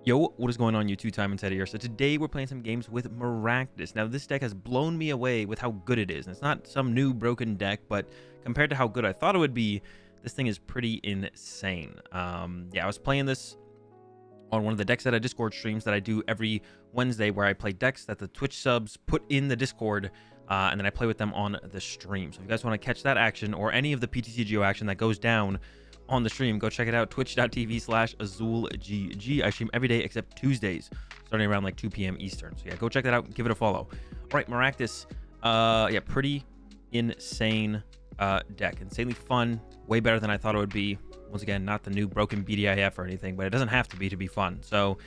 Yo, what is going on YouTube? Time Inside here. So today we're playing some games with Maractus. Now this deck has blown me away with how good it is. And it's not some new broken deck, but compared to how good I thought it would be, this thing is pretty insane. Yeah, I was playing this on one of the Decks That I Discord streams that I do every Wednesday, where I play decks that the Twitch subs put in the Discord, and then I play with them on the stream. So if you guys want to catch that action or any of the PTCGO action that goes down on the stream, go check it out. Twitch.tv/AzulGG. I stream every day except Tuesdays, starting around like 2 p.m. Eastern. So yeah, go check that out. Give it a follow. All right, Maractus. Yeah, pretty insane deck. Insanely fun. Way better than I thought it would be. Once again, not the new broken BDIF or anything, but it doesn't have to be fun. So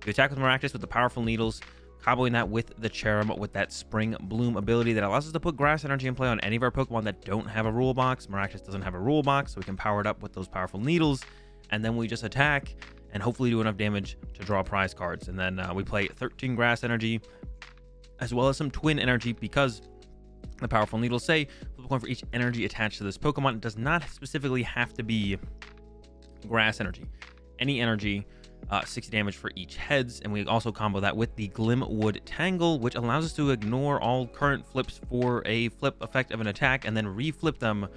you attack with Maractus with the powerful needles, comboing that with the Cherrim with that Spring Bloom ability that allows us to put grass energy in play on any of our Pokemon that don't have a rule box. Maractus doesn't have a rule box, so we can power it up with those powerful needles, and then we just attack and hopefully do enough damage to draw prize cards. And then we play 13 grass energy as well as some twin energy, because the powerful needles say flip a coin for each energy attached to this Pokemon. It does not specifically have to be grass energy. Any energy, 60 damage for each heads. And we also combo that with the Glimwood Tangle, which allows us to ignore all current flips for a flip effect of an attack and then reflip them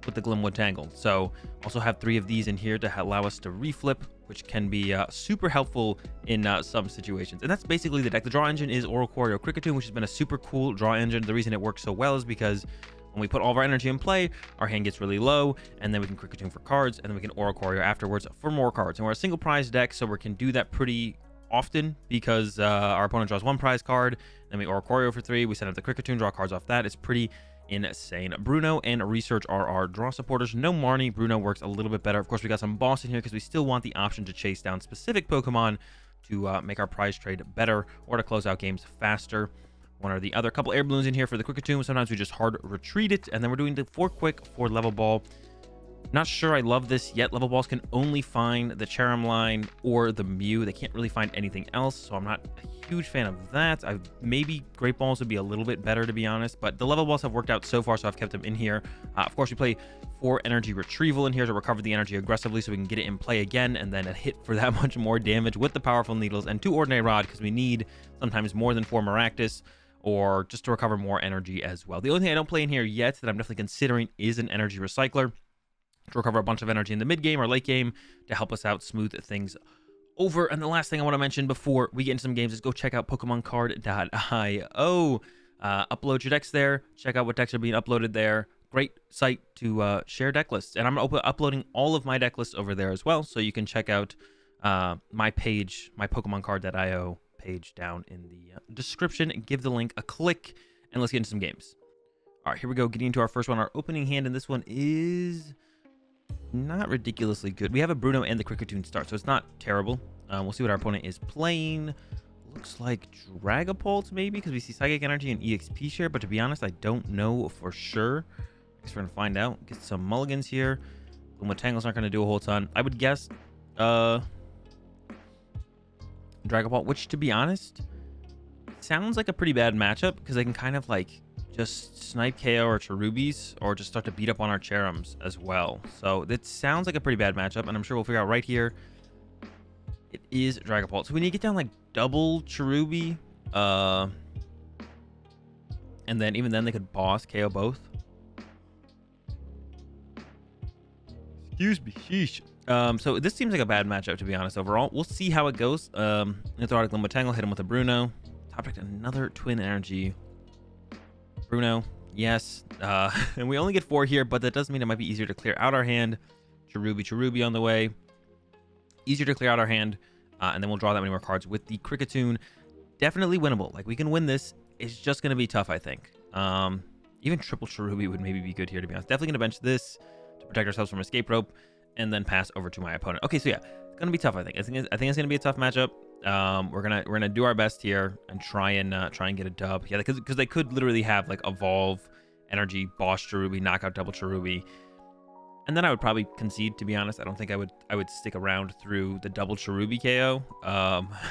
with the Glimwood Tangle. So also have 3 of these in here to allow us to reflip, which can be super helpful in some situations. And that's basically the deck. The draw engine is Oricorio Kricketune, which has been a super cool draw engine. The reason it works so well is because when we put all of our energy in play, our hand gets really low, and then we can Kricketune for cards, and then we can Oricorio afterwards for more cards. And we're a single prize deck, so we can do that pretty often, because our opponent draws 1 prize card, then we Oricorio for 3, we send up the Kricketune, draw cards off that. It's pretty insane. Bruno and Research are our draw supporters. No Marnie. Bruno works a little bit better. Of course, we got some boss in here because we still want the option to chase down specific Pokemon to make our prize trade better or to close out games faster. One or the other. Couple air balloons in here for the Kricketune. Sometimes we just hard retreat it, and then we're doing the 4 quick for level ball. Not sure I love this yet. Level balls can only find the Cherrim line or the Mew. They can't really find anything else, so I'm not a huge fan of that. Maybe Great Balls would be a little bit better, to be honest, but the level balls have worked out so far, so I've kept them in here. Of course, we play 4 energy retrieval in here to recover the energy aggressively so we can get it in play again, and then a hit for that much more damage with the powerful needles, and 2 ordinary rod because we need sometimes more than 4 Maractus, or just to recover more energy as well. The only thing I don't play in here yet that I'm definitely considering is an energy recycler to recover a bunch of energy in the mid game or late game to help us out, smooth things over. And the last thing I want to mention before we get into some games is go check out PokemonCard.io. Upload your decks there. Check out what decks are being uploaded there. Great site to share deck lists. And I'm uploading all of my deck lists over there as well, so you can check out my page, my PokemonCard.io page down in the description. Give the link a click, and let's get into some games. All right, here we go. Getting into our first one, our opening hand, and this one is not ridiculously good. We have a Bruno and the Kricketune start, so it's not terrible. We'll see what our opponent is playing. Looks like Dragapult, maybe, because we see Psychic Energy and EXP share, but to be honest, I don't know for sure. I guess we're going to find out. Get some mulligans here. Glimwood Tangle's not going to do a whole ton. I would guess Dragapult, which, to be honest, sounds like a pretty bad matchup, because they can kind of like just snipe KO or Cherubies, or just start to beat up on our Cherims as well. So that sounds like a pretty bad matchup, and I'm sure we'll figure out right here. It is Dragapult. So we need to get down like double Cherubi, and then even then they could boss KO both. Excuse me. Sheesh. So this seems like a bad matchup, to be honest, overall. We'll see how it goes. Throw out a Glimwood Tangle, hit him with a Bruno. Top deck another Twin Energy. Bruno, yes. And we only get 4 here, but that does mean it might be easier to clear out our hand. Cherubi on the way. Easier to clear out our hand. And then we'll draw that many more cards with the Kricketune. Definitely winnable. Like, we can win this. It's just going to be tough, I think. Even triple Cherubi would maybe be good here, to be honest. Definitely going to bench this to protect ourselves from Escape Rope, and then pass over to my opponent. Okay, so yeah, it's gonna be tough. I think it's gonna be a tough matchup. We're gonna do our best here and try and get a dub. Yeah, because they could literally have like Evolve Energy, Boss Cherubi, Knockout Double Cherubi, and then I would probably concede. To be honest, I don't think I would stick around through the double Cherubi KO,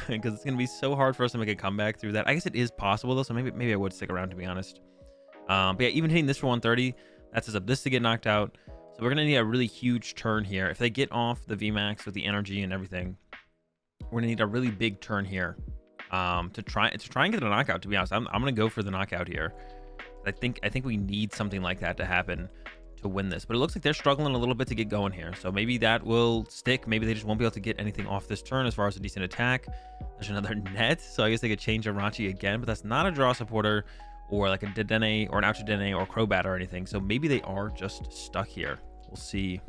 because it's gonna be so hard for us to make a comeback through that. I guess it is possible though, so maybe I would stick around, to be honest. But yeah, even hitting this for 130, that sets up this to get knocked out. So we're going to need a really huge turn here. If they get off the VMAX with the energy and everything, we're gonna need a really big turn here to try and get a knockout. To be honest, I'm gonna go for the knockout here. I think we need something like that to happen to win this, but it looks like they're struggling a little bit to get going here, so maybe that will stick. Maybe they just won't be able to get anything off this turn as far as a decent attack. There's another net, so I guess they could change Irachi again, but that's not a draw supporter or like a Dedenne or an Ouch Dedenne or Crobat or anything, so maybe they are just stuck here. We'll see.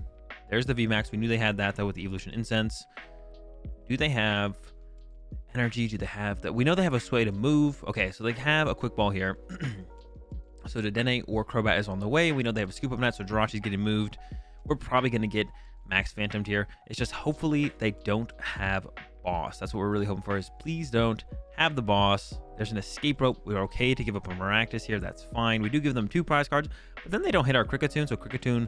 There's the VMAX. We knew they had that though with the Evolution Incense. Do they have energy? Do they have that? We know they have a sway to move. Okay, so they have a quick ball here. So Dedenne or Crobat is on the way. We know they have a scoop up net, so Jirachi's getting moved. We're probably going to get max Phantomed here. It's just hopefully they don't have boss. That's what we're really hoping for, is please don't have the boss. There's an escape rope. We're okay to give up a Maractus here. That's fine. We do give them 2 prize cards, but then they don't hit our Kricketune, so Kricketune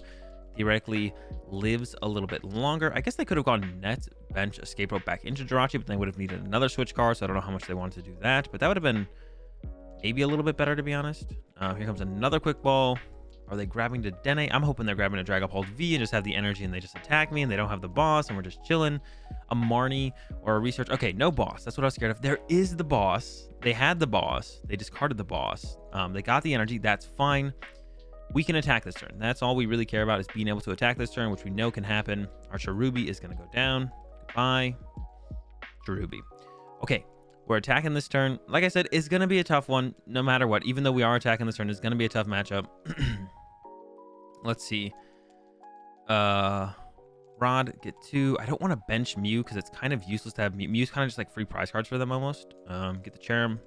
theoretically lives a little bit longer. I guess they could have gone net, bench, escape rope back into Jirachi, but they would have needed another switch card, so I don't know how much they wanted to do that, but that would have been maybe a little bit better, to be honest. Here comes another quick ball. Are they grabbing to Dedenne? I'm hoping they're grabbing a Dragapult V and just have the energy and they just attack me and they don't have the boss and we're just chilling. A Marnie or a Research. Okay, no boss. That's what I was scared of. There is the boss. They had the boss. They discarded the boss. They got the energy. That's fine. We can attack this turn. That's all we really care about, is being able to attack this turn, which we know can happen. Our Cherubi is going to go down. Goodbye, Cherubi. Okay. We're attacking this turn. Like I said, it's going to be a tough one no matter what. Even though we are attacking this turn, it's going to be a tough matchup. Let's see. Rod, get 2. I don't want to bench Mew because it's kind of useless to have Mew. Mew's kind of just like free prize cards for them almost. Get the Cherrim.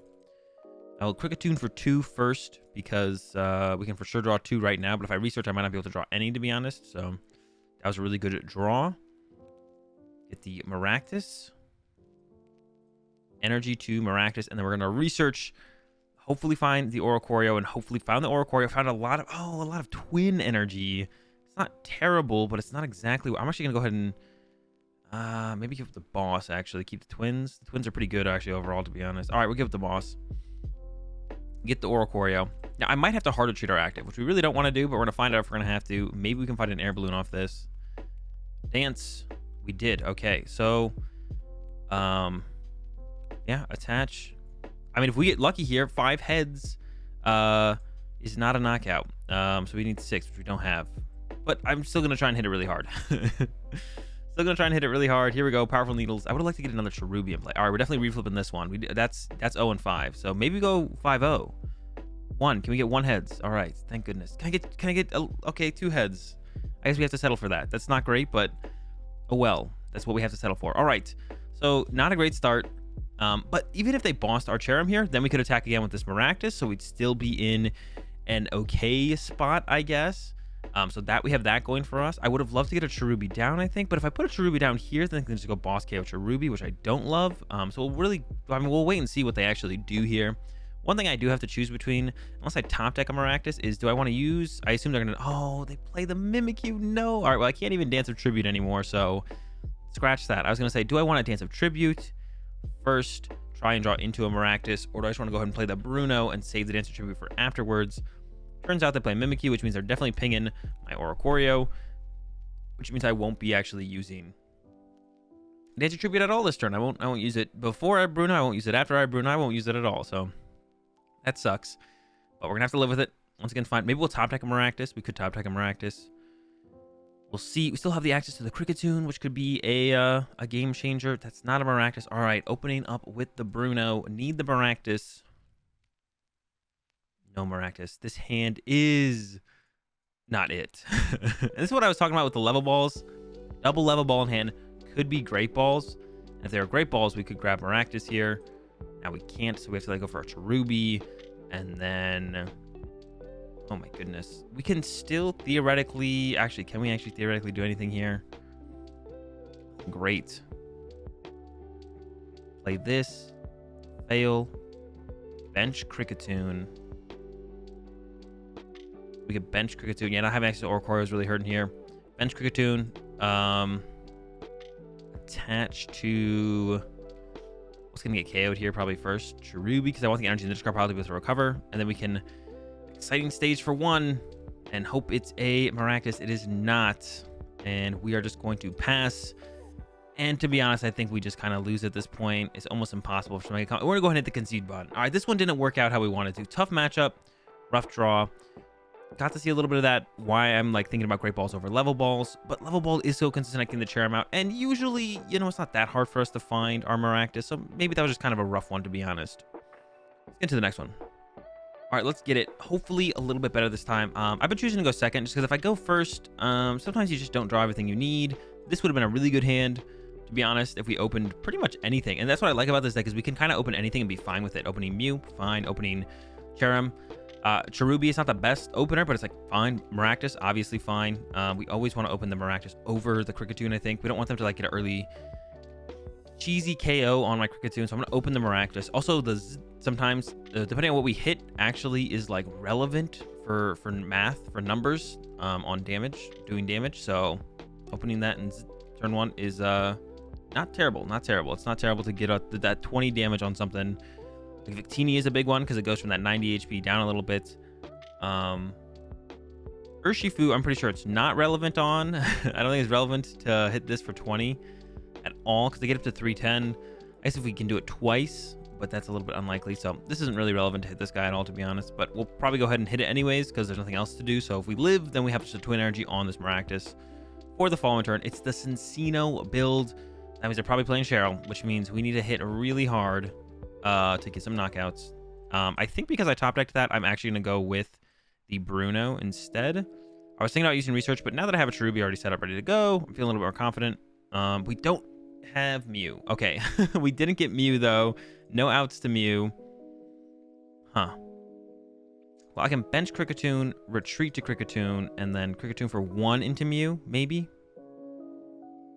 I'll Kricketune for 2 first because we can for sure draw 2 right now. But if I research, I might not be able to draw any, to be honest. So that was a really good draw. Get the Maractus. Energy to Maractus, and then we're going to research, hopefully find the Oricorio, and hopefully found the Oricorio, found a lot of twin energy. It's not terrible, but it's not exactly what I'm actually going to go ahead and maybe give it the boss, actually. Keep the twins. The twins are pretty good, actually, overall, to be honest. All right, we'll give it the boss. Get the Oricorio. Now, I might have to harder treat our active, which we really don't want to do, but we're going to find out if we're going to have to. Maybe we can find an air balloon off this. Dance. We did. Okay, so yeah, attach. I mean, if we get lucky here, 5 heads is not a knockout. So we need 6, which we don't have. But I'm still going to try and hit it really hard. Still going to try and hit it really hard. Here we go. Powerful Needles. I would like to get another Cherubi in play. All right, we're definitely reflipping this one. That's 0 and 5. So maybe we go 5-0. 1. Can we get 1 heads? All right. Thank goodness. Can I get okay, 2 heads? I guess we have to settle for that. That's not great, but oh well. That's what we have to settle for. All right. So not a great start. But even if they bossed our Cherrim here, then we could attack again with this Maractus, so we'd still be in an okay spot, I guess. So that we have that going for us. I would have loved to get a Cherubi down, I think, but if I put a Cherubi down here, then I can just go boss KO Cherubi, which I don't love. So we'll wait and see what they actually do here. One thing I do have to choose between, unless I top deck a Maractus, is do I want to use, I assume they're going to, oh, they play the Mimikyu. No. All right, well, I can't even Dance of Tribute anymore, so scratch that. I was going to say, do I want a Dance of Tribute first, try and draw into a Maractus, or do I just want to go ahead and play the Bruno and save the Dance of Tribute for afterwards? Turns out they play Mimikyu, which means they're definitely pinging my Oricorio, which means I won't be actually using Dance of Tribute at all this turn. I won't use it before I Bruno, I won't use it after I Bruno, I won't use it at all, so that sucks. But we're gonna have to live with it. Once again, fine. Maybe we'll top deck a Maractus. We could top deck a Maractus. We'll see. We still have the access to the Kricketune, which could be a game changer. That's not a Maractus. All right, opening up with the Bruno. Need the Maractus. No Maractus. This hand is not it. And this is what I was talking about with the level balls. Double level ball in hand could be great balls. And if they were great balls, we could grab Maractus here. Now we can't, so we have to go for a Cherubi. And then, oh my goodness. We can still theoretically, actually, can we actually theoretically do anything here? Great. Play this. Fail. Bench Kricketune. We could bench Kricketune. Yeah, not having access to Oricorio is really hurting here. Bench Kricketune. Attach to... What's going to get KO'd here probably first? Cherubi, because I want the energy in this card probably to be able to recover. And then we can... Exciting stage for 1. And hope it's a Maractus. It is not. And we are just going to pass. And to be honest, I think we just kind of lose at this point. It's almost impossible for somebody to come. We're going to go ahead and hit the concede button. All right, this one didn't work out how we wanted to. Tough matchup, rough draw. Got to see a little bit of that, why I'm like thinking about great balls over level balls. But level ball is so consistent, I can the Cherrim out. And usually, you know, it's not that hard for us to find our Maractus. So maybe that was just kind of a rough one, to be honest. Let's get to the next one. All right, let's get it. Hopefully a little bit better this time. I've been choosing to go second just because if I go first, sometimes you just don't draw everything you need. This would have been a really good hand, to be honest, if we opened pretty much anything. And that's what I like about this deck is we can kind of open anything and be fine with it. Opening Mew, fine. Opening Cherrim. Cherubi is not the best opener, but it's like fine. Maractus, obviously fine. We always want to open the Maractus over the Kricketune, I think. We don't want them to like get an early cheesy KO on my Kricketune, so I'm going to open the Maractus. Also, sometimes, depending on what we hit, actually is like relevant for math, for numbers on damage, doing damage. So opening that in turn 1 is not terrible. It's not terrible to get that 20 damage on something. Like Victini is a big one because it goes from that 90 HP down a little bit. Urshifu, I'm pretty sure it's not relevant on. I don't think it's relevant to hit this for 20 at all because they get up to 310. I guess if we can do it twice, but that's a little bit unlikely. So this isn't really relevant to hit this guy at all, to be honest. But we'll probably go ahead and hit it anyways because there's nothing else to do. So if we live, then we have just a twin energy on this Maractus for the following turn. It's the Cincino build. That means they're probably playing Cheryl, which means we need to hit really hard to get some knockouts. I think because I top decked that, I'm actually going to go with the Bruno instead. I was thinking about using research, but now that I have a Cherubi already set up ready to go, I'm feeling a little bit more confident. We don't have Mew. Okay, we didn't get Mew though. No outs to Mew. Huh. Well, I can bench Kricketune, retreat to Kricketune, and then Kricketune for 1 into Mew, maybe?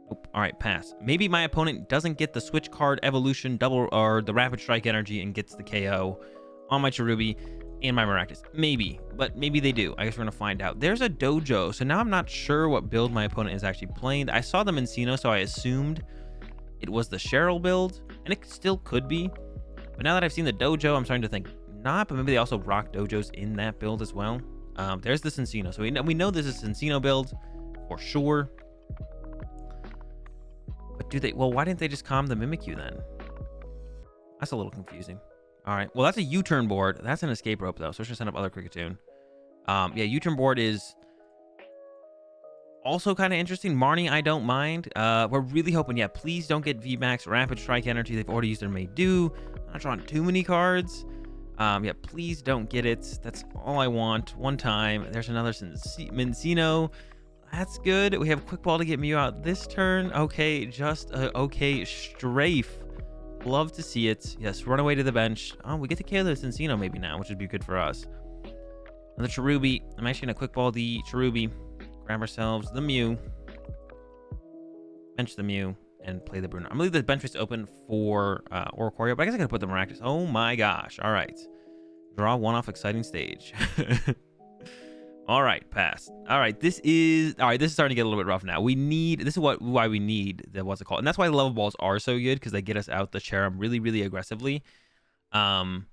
Nope. All right, pass. Maybe my opponent doesn't get the switch card evolution double or the rapid strike energy and gets the KO on my Cherubi and my Maractus. Maybe, but maybe they do. I guess we're gonna find out. There's a dojo, so now I'm not sure what build my opponent is actually playing. I saw the Mincino, so I assumed it was the Cheryl build, and it still could be. But now that I've seen the dojo, I'm starting to think not, but maybe they also rock dojos in that build as well. There's the Cincino, so we know this is Cincino build for sure. But do they? Well, why didn't they just calm the Mimikyu then? That's a little confusing. All right. Well, that's a U-turn board. That's an escape rope, though. So let's just send up other Kricketune. Yeah, U-turn board is also kind of interesting. Marnie, I don't mind. We're really hoping, yeah, please don't get VMAX Rapid Strike Energy. They've already used their May Do. I'm not drawing too many cards. Yeah, please don't get it. That's all I want. One time. There's another Mincino. That's good. We have quick ball to get Mew out this turn. Okay, just a okay strafe. Love to see it. Yes, run away to the bench. Oh, we get to KO the Cincino maybe now, which would be good for us. And the Cherubi. I'm actually going to quick ball the Cherubi. Grab ourselves the Mew. Bench the Mew and play the Bruno. I'm going to leave the bench face open for Oricorio, but I guess I could put the Maractus. Oh my gosh. All right. Draw one off exciting stage. All right, pass. All right, this is starting to get a little bit rough now. This is why we need the what's it called, and that's why the level balls are so good because they get us out the Cherrim really, really aggressively. And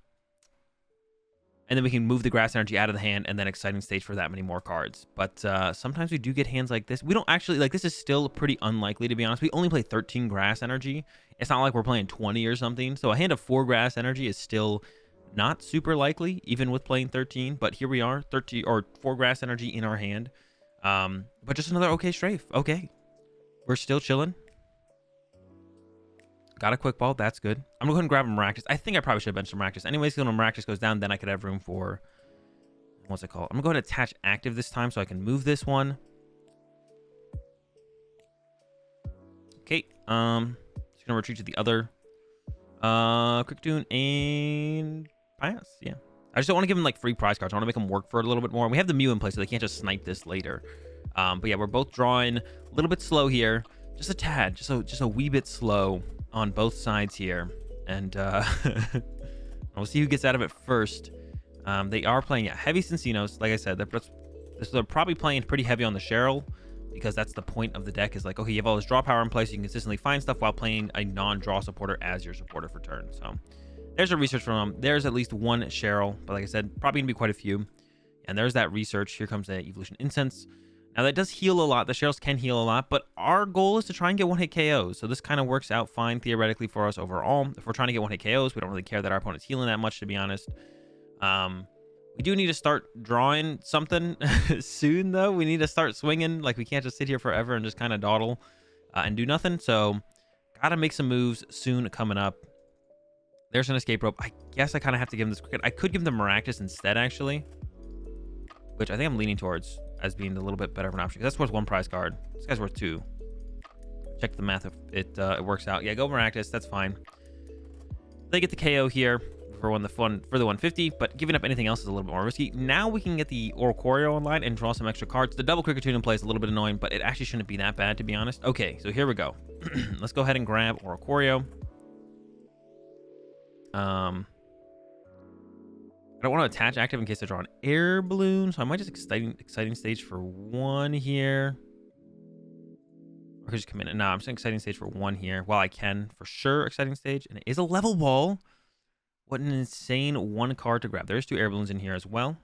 then we can move the grass energy out of the hand and then exciting stage for that many more cards. But sometimes we do get hands like this. We don't actually like this is still pretty unlikely to be honest. We only play 13 grass energy. It's not like we're playing 20 or something. So a hand of 4 grass energy is still not super likely, even with playing 13, but here we are, 13 or 4 grass energy in our hand. But just another okay strafe. Okay, we're still chilling. Got a quick ball. That's good. I'm gonna go ahead and grab a Maractus. I think I probably should have benched a Maractus. Anyways, when Maractus goes down, then I could have room for what's it called? I'm gonna go ahead and attach active this time so I can move this one. Okay. Just gonna retreat to the other Kricketune and pass. Yeah, I just don't want to give him like free prize cards. I want to make him work for it a little bit more. We have the Mew in place, so they can't just snipe this later. But yeah, we're both drawing a little bit slow here, just a tad, just a wee bit slow on both sides here, and we'll see who gets out of it first. They are playing heavy Cincinos, like I said. They're probably playing pretty heavy on the Cheryl because that's the point of the deck. Is like, okay, you have all this draw power in place, you can consistently find stuff while playing a non-draw supporter as your supporter for turn. So there's a research from them. There's at least one Cheryl, but like I said, probably gonna be quite a few. And there's that research. Here comes the Evolution Incense. Now, that does heal a lot. The Shells can heal a lot, but our goal is to try and get one-hit KOs. So this kind of works out fine theoretically for us overall. If we're trying to get one-hit KOs, we don't really care that our opponent's healing that much, to be honest. We do need to start drawing something soon, though. We need to start swinging. Like, we can't just sit here forever and just kind of dawdle and do nothing. So, gotta make some moves soon coming up. There's an escape rope. I guess I kind of have to give him this cricket. I could give him the Maractus instead, actually, which I think I'm leaning towards as being a little bit better of an option. That's worth 1 prize card. This guy's worth 2. Check the math if it works out. Yeah, go Maractus. That's fine. They get the KO here for the 150, but giving up anything else is a little bit more risky. Now we can get the Oricorio online and draw some extra cards. The double Cricket in play is a little bit annoying, but it actually shouldn't be that bad, to be honest. Okay, so here we go. Let's go ahead and grab Oricorio. I don't want to attach active in case I draw an air balloon, so I might just exciting stage for 1 here. Or I could just come in. No, I'm just exciting stage for 1 here. While I can, for sure, exciting stage. And it is a level ball. What an insane 1 card to grab. There's 2 air balloons in here as well.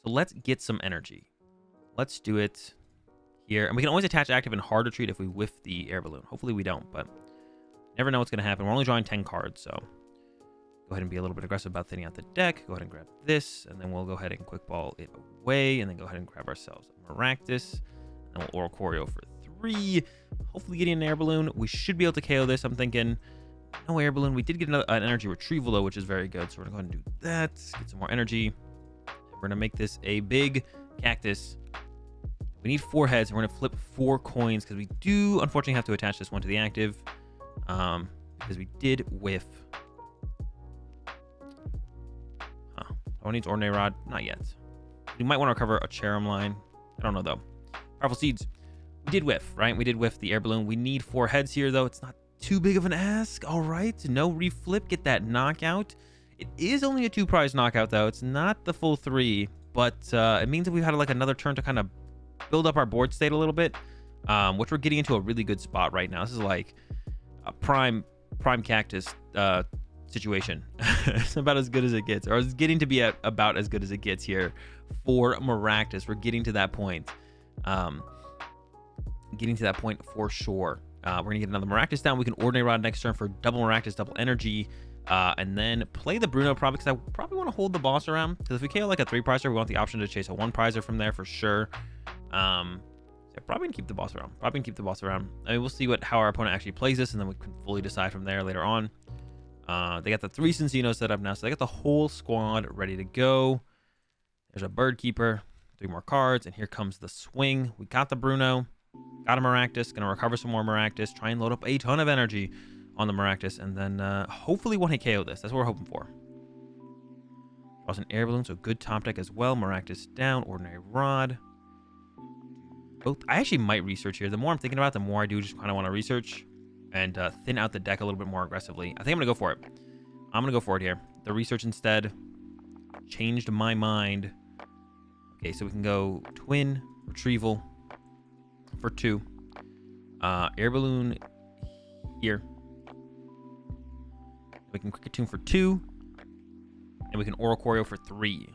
So let's get some energy. Let's do it here. And we can always attach active in hard retreat if we whiff the air balloon. Hopefully we don't, but never know what's going to happen. We're only drawing 10 cards, so go ahead and be a little bit aggressive about thinning out the deck. Go ahead and grab this, and then we'll go ahead and quick ball it away, and then go ahead and grab ourselves a Maractus, and we'll Oricorio for 3. Hopefully getting an air balloon. We should be able to KO this, I'm thinking. No air balloon. We did get an energy retrieval, though, which is very good. So we're going to go ahead and do that. Get some more energy. We're going to make this a big cactus. We need 4 heads, and we're going to flip 4 coins, because we do, unfortunately, have to attach this one to the active, because we did whiff. Oh, it needs Ordinary Rod. Not yet. We might want to recover a Cherim line. I don't know, though. Powerful Seeds. We did whiff, right? We did whiff the air balloon. We need 4 heads here, though. It's not too big of an ask. All right. No reflip. Get that knockout. It is only a 2 prize knockout, though. It's not the full 3, but it means that we've had like another turn to kind of build up our board state a little bit, which we're getting into a really good spot right now. This is like a prime cactus situation. It's about as good as it gets, or it's getting to be about as good as it gets here for Maractus. We're getting to that point. Getting to that point for sure. We're gonna get another Maractus down. We can Ordinary Rod next turn for double Maractus, double energy, and then play the Bruno probably, because I probably want to hold the boss around, because if we KO like a 3 prizer, we want the option to chase a 1 prizer from there for sure. So probably gonna keep the boss around. I mean, we'll see how our opponent actually plays this, and then we can fully decide from there later on. They got the 3 Cinccino set up now, so they got the whole squad ready to go. There's a Bird Keeper, 3 more cards, and here comes the swing. We got the Bruno, got a Maractus, gonna recover some more Maractus, try and load up a ton of energy on the Maractus, and then hopefully 1-hit KO this. That's what we're hoping for. Draws an air balloon, so good top deck as well. Maractus down, Ordinary Rod. Both. I actually might research here. The more I'm thinking about it, the more I do just kind of want to research and thin out the deck a little bit more aggressively. I think I'm gonna go for it. I'm gonna go for it here. The research instead changed my mind. Okay, so we can go twin retrieval for 2. Air balloon here. We can Cricket Tune for 2. And we can Oricorio for 3.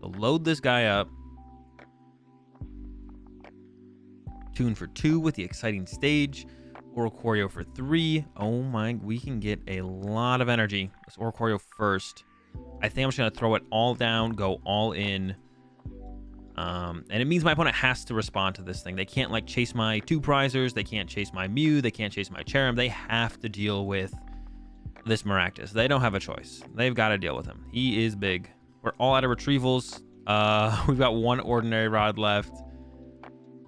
So load this guy up. Tune for 2 with the exciting stage. Oricorio for 3. Oh my, we can get a lot of energy. Let's Oricorio first. I think I'm just going to throw it all down, go all in. And it means my opponent has to respond to this thing. They can't like chase my 2 prizers. They can't chase my Mew. They can't chase my Cherim. They have to deal with this Maractus. They don't have a choice. They've got to deal with him. He is big. We're all out of retrievals. We've got 1 Ordinary Rod left.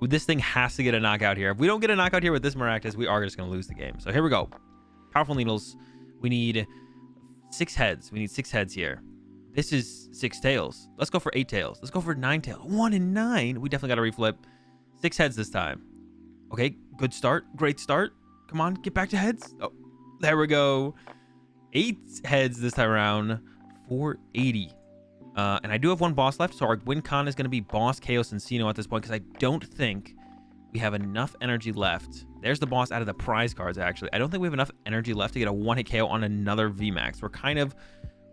This thing has to get a knockout here. If we don't get a knockout here with this Maractus, we are just going to lose the game. So here we go. Powerful Needles. We need 6 heads. We need 6 heads here. This is 6 tails. Let's go for 8 tails. Let's go for 9 tails. 1 and 9. We definitely got to reflip. 6 heads this time. Okay, good start. Great start. Come on, get back to heads. Oh, there we go. 8 heads this time around. 480. And I do have 1 boss left, so our win con is going to be boss KO Cinccino at this point, because I don't think we have enough energy left. There's the boss out of the prize cards, actually. I don't think we have enough energy left to get a 1-hit KO on another VMAX. We're kind of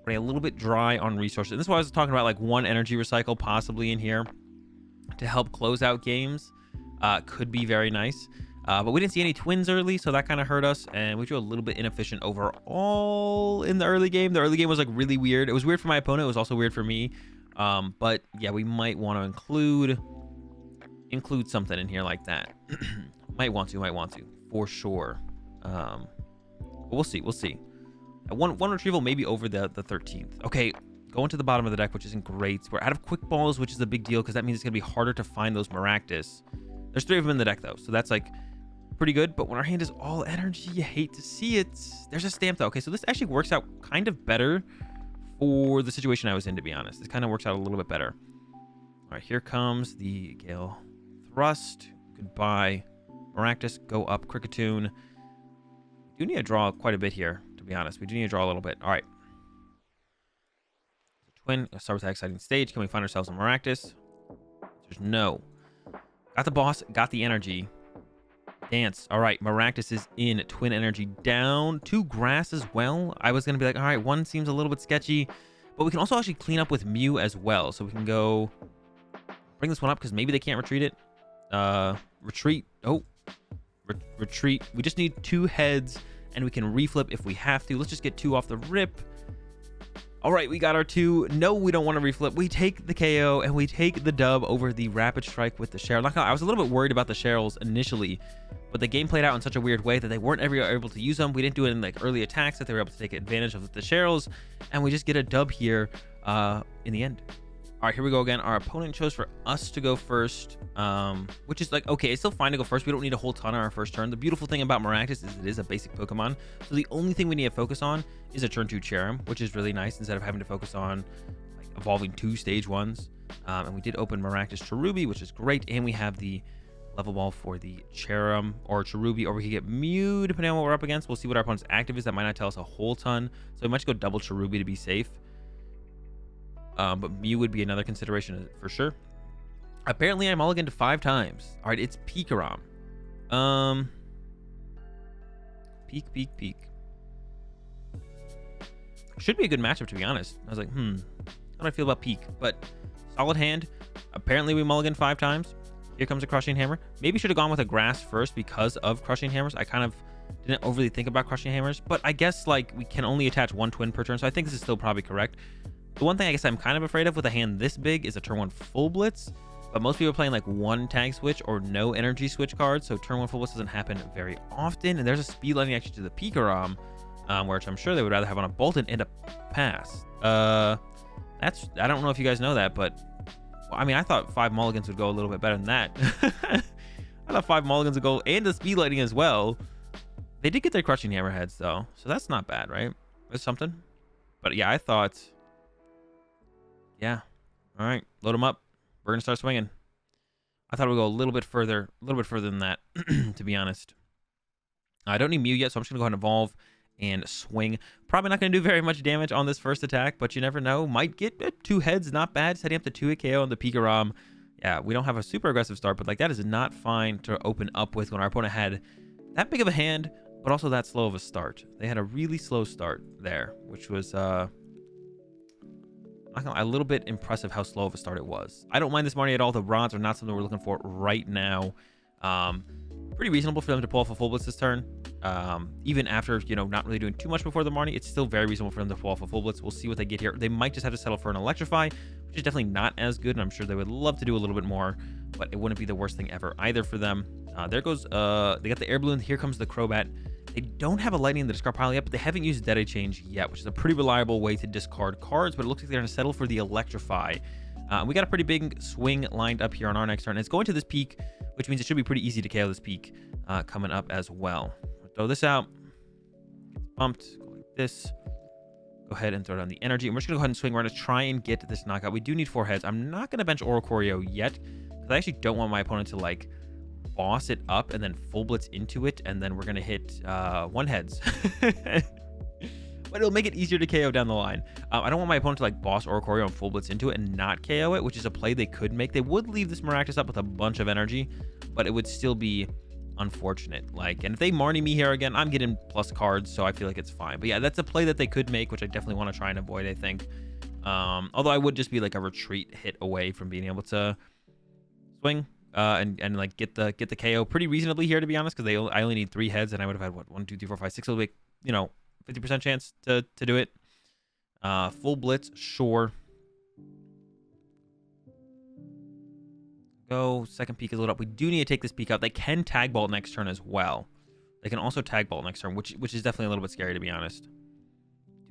running a little bit dry on resources. And this is why I was talking about like 1 energy recycle possibly in here. to help close out games could be very nice. But we didn't see any twins early, so that kind of hurt us, and we drew a little bit inefficient overall in the early game. The early game was like really weird. It was weird for my opponent. It was also weird for me. But yeah, we might want to include something in here like that. might want to for sure. But we'll see. One retrieval maybe over the 13th. Okay, going to the bottom of the deck, which isn't great. We're out of quick balls, which is a big deal because that means it's gonna be harder to find those Maractus. There's 3 of them in the deck though, so that's like pretty good. But when our hand is all energy, you hate to see it. There's a stamp though. Okay, so this actually works out kind of better for the situation I was in, to be honest. This kind of works out a little bit better. All right, here comes the Gale Thrust. Goodbye. Maractus, go up. Cricketoon. We do need to draw quite a bit here, to be honest. We do need to draw a little bit. All right. Twin. Let's start with that exciting stage. Can we find ourselves a Maractus? There's no. Got the boss. Got the energy. Dance. All right. Maractus is in. Twin energy down. 2 grass as well. I was going to be like, all right, 1 seems a little bit sketchy. But we can also actually clean up with Mew as well. So we can go bring this one up because maybe they can't retreat it. Retreat. Oh. Retreat. We just need 2 heads and we can reflip if we have to. Let's just get 2 off the rip. All right, we got our 2. No, we don't want to reflip. We take the KO and we take the dub over the Rapid Strike with the Cheryl. I was a little bit worried about the Cheryls initially, but the game played out in such a weird way that they weren't ever able to use them. We didn't do it in like early attacks that they were able to take advantage of the Cheryls, and we just get a dub here in the end. All right, here we go again. Our opponent chose for us to go first, which is like, okay, it's still fine to go first. We don't need a whole ton on our first turn. The beautiful thing about Maractus is it is a basic Pokemon. So the only thing we need to focus on is a turn 2 Cherrim, which is really nice instead of having to focus on like evolving 2 stage 1s. And we did open Maractus Cherubi, which is great. And we have the level ball for the Cherrim or Cherubi, or we could get Mew depending on what we're up against. We'll see what our opponent's active is. That might not tell us a whole ton. So we might just go double Cherubi to be safe. But Mew would be another consideration for sure. Apparently, I mulliganed 5 times. All right, it's PikaRom. Peak. Should be a good matchup, to be honest. I was like, how do I feel about Peak? But solid hand. Apparently, we mulliganed 5 times. Here comes a Crushing Hammer. Maybe should have gone with a Grass first because of Crushing Hammers. I kind of didn't overly think about Crushing Hammers. But I guess, like, we can only attach 1 twin per turn, so I think this is still probably correct. The one thing I guess I'm kind of afraid of with a hand this big is a turn 1 full blitz, but most people are playing like 1 tag switch or no energy switch cards, so turn 1 full blitz doesn't happen very often. And there's a speed lightning actually to the PikaRom, which I'm sure they would rather have on a Bolton and a pass. I don't know if you guys know that, but I mean, I thought 5 mulligans would go a little bit better than that. I thought 5 mulligans would go, and the speed lightning as well. They did get their Crushing Hammerheads though, so that's not bad, right? There's something. But yeah, I thought. Yeah. All right. Load them up. We're going to start swinging. I thought we'd go a little bit further than that, to be honest. I don't need Mew yet, so I'm just going to go ahead and evolve and swing. Probably not going to do very much damage on this first attack, but you never know. Might get 2 heads. Not bad. Setting up the 2-hit KO on the PikaRom. Yeah, we don't have a super aggressive start, but like that is not fine to open up with when our opponent had that big of a hand, but also that slow of a start. They had a really slow start there, which was... a little bit impressive how slow of a start it was. I don't mind this Marnie at all. The rods are not something we're looking for right now. Pretty reasonable for them to pull off a full blitz this turn. Even after, not really doing too much before the Marnie, it's still very reasonable for them to pull off a full blitz. We'll see what they get here. They might just have to settle for an Electrify, which is definitely not as good, and I'm sure they would love to do a little bit more, but it wouldn't be the worst thing ever either for them. There goes, they got the Air Balloon. Here comes the Crobat. They don't have a Lightning in the discard pile yet, but they haven't used Dead Eye Change yet, which is a pretty reliable way to discard cards, but it looks like they're going to settle for the Electrify. We got a pretty big swing lined up here on our next turn. It's going to this Peak, which means it should be pretty easy to KO this Peak coming up as well. Throw this out. Bumped. Go like this. Go ahead and throw down the energy. And we're just going to go ahead and swing. We're going to try and get this knockout. We do need 4 heads. I'm not going to bench Oricorio yet, because I actually don't want my opponent to, like, boss it up and then full blitz into it, and then we're gonna hit 1 heads. But it'll make it easier to KO down the line. I don't want my opponent to like boss Oricorio and full blitz into it and not KO it, which is a play they could make. They would leave this Maractus up with a bunch of energy, but it would still be unfortunate. And if they Marnie me here again, I'm getting plus cards, so I feel like it's fine. But yeah, that's a play that they could make, which I definitely want to try and avoid, I think. Although I would just be like a retreat hit away from being able to swing and like get the KO pretty reasonably here, to be honest, because I only need 3 heads, and I would have had what 1, 2, 3, 4, 5, 6. So like 50% chance to do it. Full blitz, sure. Go. Second peak is lit up. We do need to take this peak out. They can tag ball next turn as well. They can also tag ball next turn, which is definitely a little bit scary, to be honest.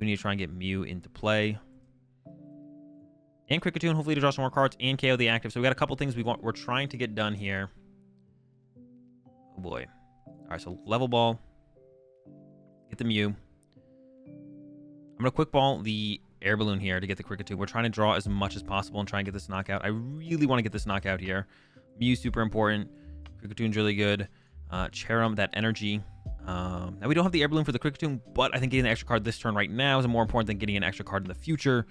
Do need to try and get Mew into play. And Kricketune, hopefully to draw some more cards and KO the active. So we got a couple things we're trying to get done here. Oh boy. All right, so level ball. Get the Mew. I'm going to quick ball the air balloon here to get the Kricketune. We're trying to draw as much as possible and try and get this knockout. I really want to get this knockout here. Mew super important. Kricketune really good. Cherum, that energy. Now we don't have the air balloon for the Kricketune, but I think getting the extra card this turn right now is more important than getting an extra card in the future.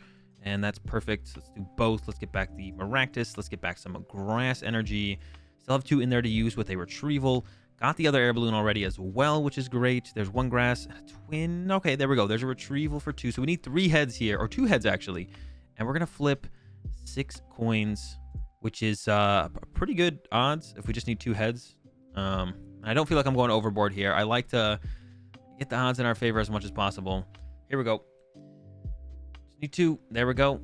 And that's perfect. So let's do both. Let's get back the Maractus. Let's get back some grass energy. Still have 2 in there to use with a retrieval. Got the other air balloon already as well, which is great. There's 1 grass and a twin. Okay, there we go. There's a retrieval for 2. So we need 3 heads here, or 2 heads actually. And we're going to flip 6 coins, which is pretty good odds if we just need 2 heads. I don't feel like I'm going overboard here. I like to get the odds in our favor as much as possible. Here we go. Just need 2. There we go.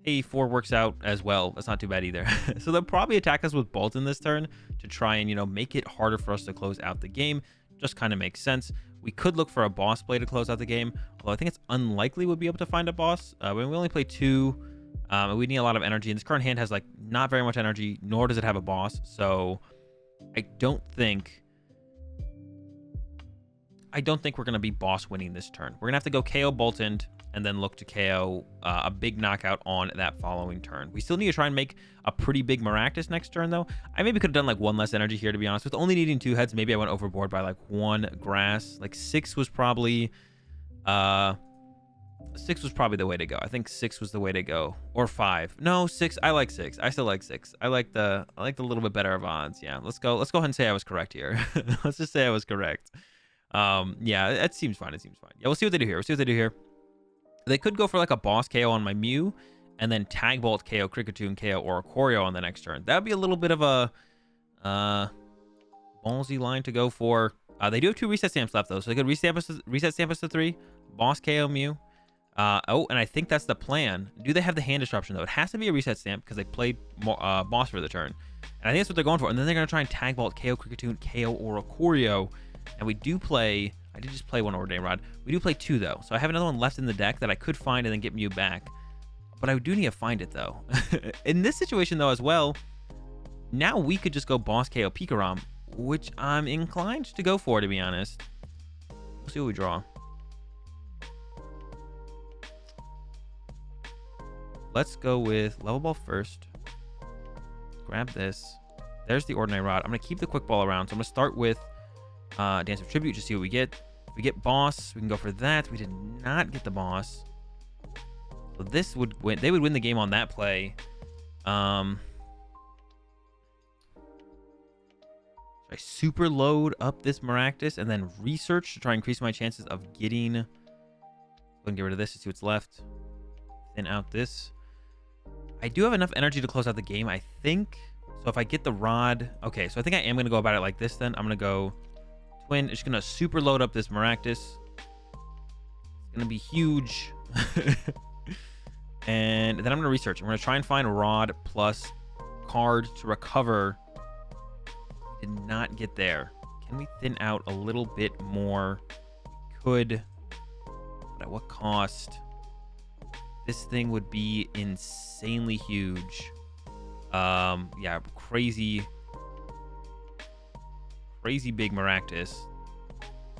Hey, 4 works out as well. That's not too bad either. So they'll probably attack us with Bolton this turn to try and, make it harder for us to close out the game. Just kind of makes sense. We could look for a boss play to close out the game, although I think it's unlikely we'll be able to find a boss. When we only play 2, we need a lot of energy. And this current hand has, like, not very much energy, nor does it have a boss. So I don't think we're going to be boss winning this turn. We're going to have to go KO Bolton and then look to KO a big knockout on that following turn. We still need to try and make a pretty big Maractus next turn, though. I maybe could have done like 1 less energy here, to be honest. With only needing 2 heads, maybe I went overboard by like 1 grass. Like 6 was probably 6 was probably the way to go. I think 6 was the way to go, or 5. No, 6. I like 6. I still like 6. I like the little bit better of odds. Yeah, let's go ahead and say I was correct here. Let's just say I was correct. Yeah, it seems fine. It seems fine. Yeah, we'll see what they do here. They could go for like a boss KO on my Mew and then tag bolt KO Kricketune, KO Oricorio on the next turn. That would be a little bit of a ballsy line to go for. They do have 2 reset stamps left though, so they could reset stamp us to 3, boss KO Mew. Oh, and I think that's the plan. Do they have the hand disruption though? It has to be a reset stamp because they played boss for the turn. And I think that's what they're going for. And then they're going to try and tag bolt KO Kricketune, KO Oricorio. And we do play... I did just play 1 Ordinary Rod. We do play 2, though. So I have another one left in the deck that I could find and then get Mew back. But I do need to find it, though. In this situation, though, as well, now we could just go boss KO PikaRom, which I'm inclined to go for, to be honest. We'll see what we draw. Let's go with Level Ball first. Grab this. There's the Ordinary Rod. I'm going to keep the Quick Ball around. So I'm going to start with Dance of Tribute, just see what we get. If we get boss, we can go for that. We did not get the boss. So this would win. They would win the game on that play. Should I super load up this Maractus and then research to try and increase my chances of getting... Go ahead and get rid of this to see what's left. Thin out this. I do have enough energy to close out the game, I think. So if I get the rod... Okay, so I think I am going to go about it like this then. I'm going to go... Twin. It's going to super load up this Maractus. It's going to be huge. And then I'm going to research. I'm going to try and find rod plus card to recover. Did not get there. Can we thin out a little bit more? We could. But at what cost? This thing would be insanely huge. Yeah, crazy big Maractus.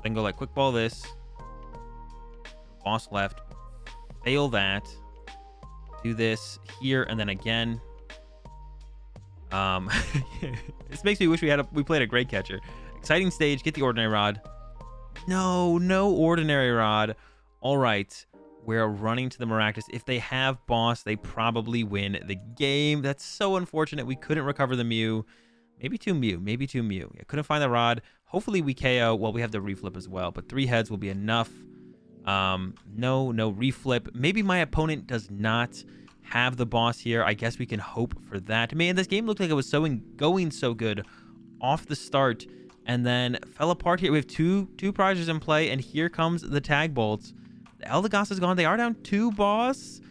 Then go like quick ball this. Boss left. Fail that. Do this here and then again. This makes me wish we played a great catcher. Exciting stage. Get the Ordinary Rod. No Ordinary Rod. All right. We're running to the Maractus. If they have boss, they probably win the game. That's so unfortunate. We couldn't recover the Mew. Maybe 2 Mew. Yeah, couldn't find the rod. Hopefully we KO. Well, we have the reflip as well, but 3 heads will be enough. No reflip. Maybe my opponent does not have the boss here. I guess we can hope for that. Man, this game looked like it was going so good off the start, and then fell apart here. We have two prizes in play, and here comes the tag bolts. The Eldegoss is gone. They are down 2 boss.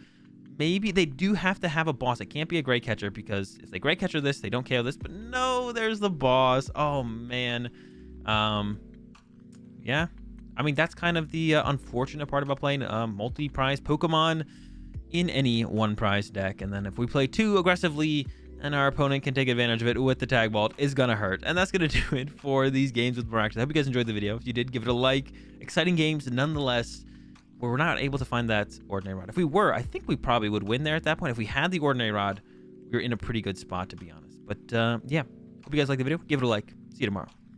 Maybe they do have to have a boss. It can't be a Great Catcher, because if they Great Catcher this, they don't KO this. But no, there's the boss. Oh, man. Yeah. I mean, that's kind of the unfortunate part about playing multi-prize Pokemon in any one-prize deck. And then if we play too aggressively and our opponent can take advantage of it with the tag vault, is gonna hurt. And that's gonna do it for these games with Miraculous. I hope you guys enjoyed the video. If you did, give it a like. Exciting games nonetheless, where we're not able to find that Ordinary Rod. If we were, I think we probably would win there at that point. If we had the Ordinary Rod, we were in a pretty good spot, to be honest. But yeah, hope you guys liked the video. Give it a like. See you tomorrow.